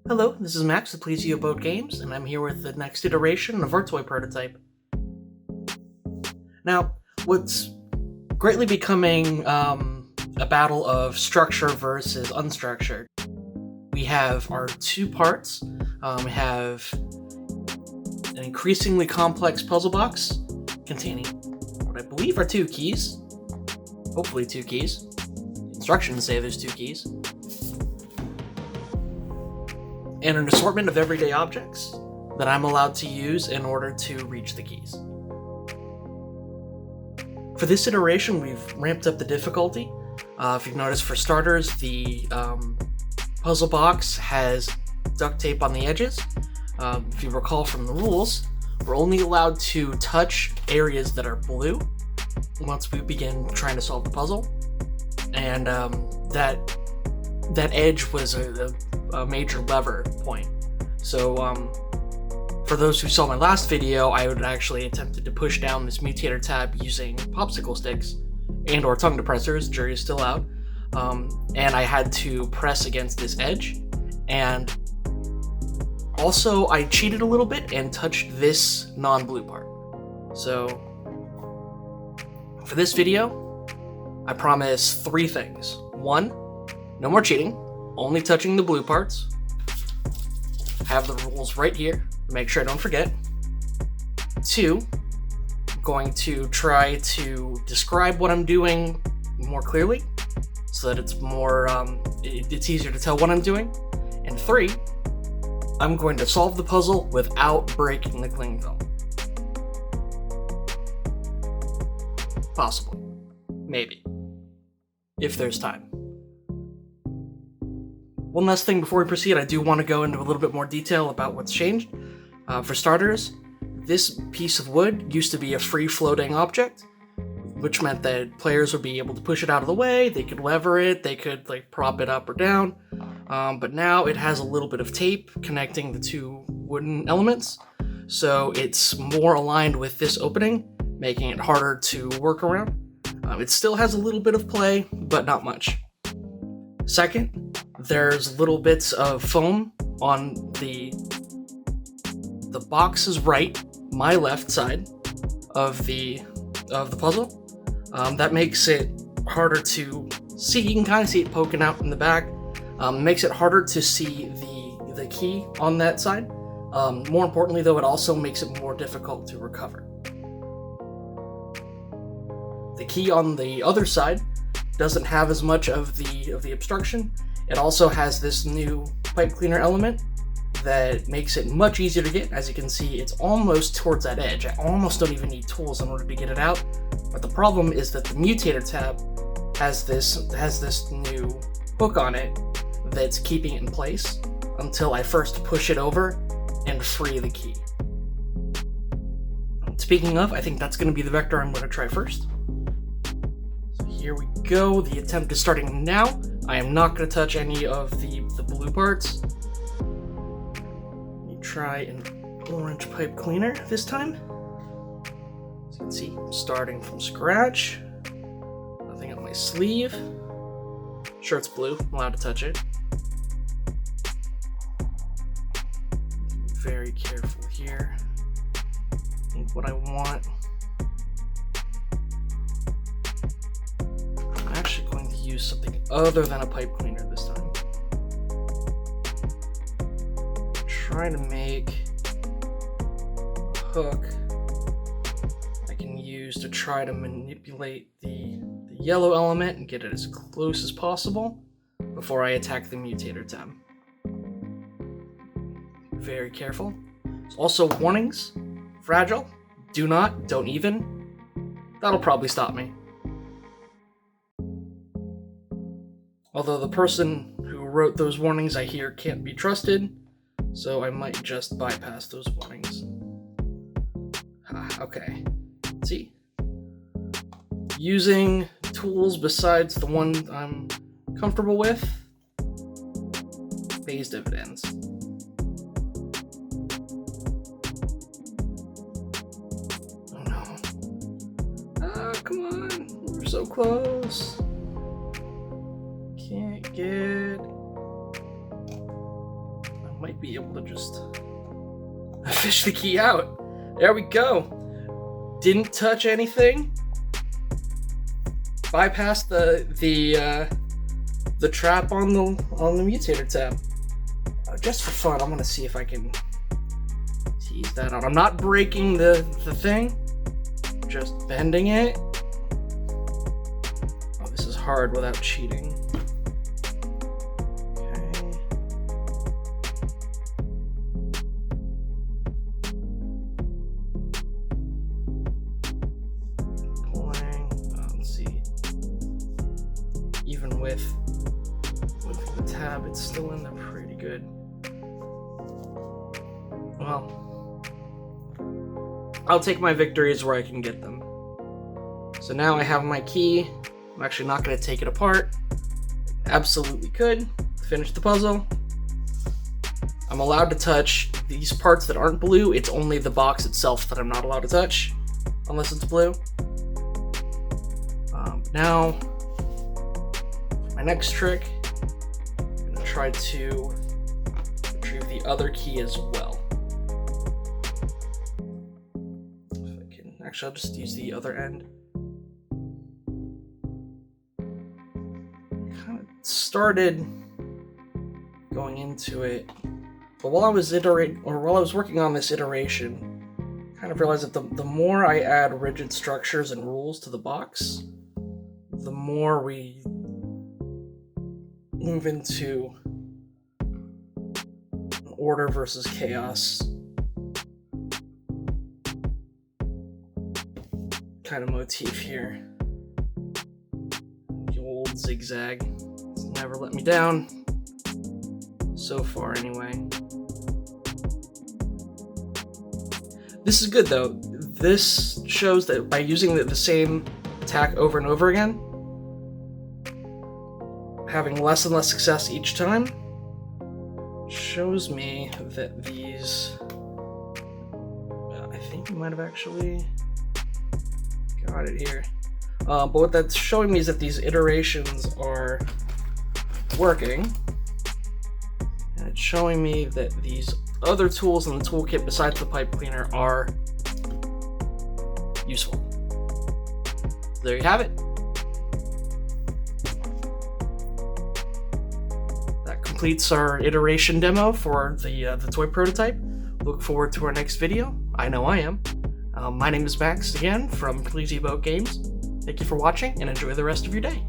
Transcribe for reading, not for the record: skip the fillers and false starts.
Hello, this is Max with Please You Boat Games, and I'm here with the next iteration of our toy prototype. Now, what's greatly becoming a battle of structure versus unstructured. We have our two parts. We have an increasingly complex puzzle box containing what I believe are two keys. Hopefully two keys. Instructions say there's two keys. And an assortment of everyday objects that I'm allowed to use in order to reach the keys. For this iteration, we've ramped up the difficulty. If you've noticed, for starters, the puzzle box has duct tape on the edges. If you recall from the rules, we're only allowed to touch areas that are blue once we begin trying to solve the puzzle. And that edge was a major lever point. So for those who saw my last video, I would actually attempted to push down this mutator tab using popsicle sticks and or tongue depressors. Jury is still out. And I had to press against this edge. And also I cheated a little bit and touched this non-blue part. So for this video, I promise three things. One, no more cheating. Only touching the blue parts. Have the rules right here to make sure I don't forget. Two, I'm going to try to describe what I'm doing more clearly so that it's more, it's easier to tell what I'm doing. And three, I'm going to solve the puzzle without breaking the cling film. Possibly. Maybe. If there's time. One last thing before we proceed, I do want to go into a little bit more detail about what's changed. For starters, this piece of wood used to be a free-floating object, which meant that players would be able to push it out of the way, they could lever it, they could prop it up or down, but now it has a little bit of tape connecting the two wooden elements, so it's more aligned with this opening, making it harder to work around. It still has a little bit of play, but not much. Second, there's little bits of foam on the box's right, my left side of the puzzle. That makes it harder to see. You can kind of see it poking out in the back. Makes it harder to see the key on that side. More importantly, though, it also makes it more difficult to recover. The key on the other side doesn't have as much of the obstruction. It also has this new pipe cleaner element that makes it much easier to get. As you can see, it's almost towards that edge. I almost don't even need tools in order to get it out. But the problem is that the mutator tab has this new hook on it that's keeping it in place until I first push it over and free the key. Speaking of, I think that's going to be the vector I'm going to try first. So here we go. The attempt is starting now. I am not going to touch any of the blue parts. Let me try an orange pipe cleaner this time. As you can see, I'm starting from scratch. Nothing on my sleeve. Sure, it's blue. I'm allowed to touch it. Be very careful here. I think what I want... I'm actually going to use something other than a pipe cleaner this time. Trying to make a hook I can use to try to manipulate the yellow element and get it as close as possible before I attack the mutator tab. Very careful. There's also warnings. Fragile. Do not. Don't even. That'll probably stop me. Although the person who wrote those warnings I hear can't be trusted, so I might just bypass those warnings. Okay. See? Using tools besides the one I'm comfortable with pays dividends. Oh no. Come on. We're so close. Can't get... I might be able to just fish the key out. There we go. Didn't touch anything. Bypassed the trap on the mutator tab. Just for fun, I'm gonna see if I can tease that out. I'm not breaking the thing, just bending it. Oh, this is hard without cheating. Even with the tab, it's still in there pretty good. Well, I'll take my victories where I can get them. So now I have my key. I'm actually not going to take it apart. Absolutely could finish the puzzle. I'm allowed to touch these parts that aren't blue. It's only the box itself that I'm not allowed to touch, unless it's blue. Now, my next trick, I'm gonna try to retrieve the other key as well. If I can, actually, I'll just use the other end. Kind of started going into it, but while I was working on this iteration, I kind of realized that the more I add rigid structures and rules to the box, the more we move into order versus chaos kind of motif here. The old zigzag. It's never let me down. So far, anyway. This is good, though. This shows that by using the same attack over and over again, having less and less success each time, shows me that these... I think we might have actually got it here. But what that's showing me is that these iterations are working. And it's showing me that these other tools in the toolkit besides the pipe cleaner are useful. There you have it. Completes our iteration demo for the toy prototype. Look forward to our next video. I know I am. My name is Max again from Pleasy Boat Games. Thank you for watching and enjoy the rest of your day.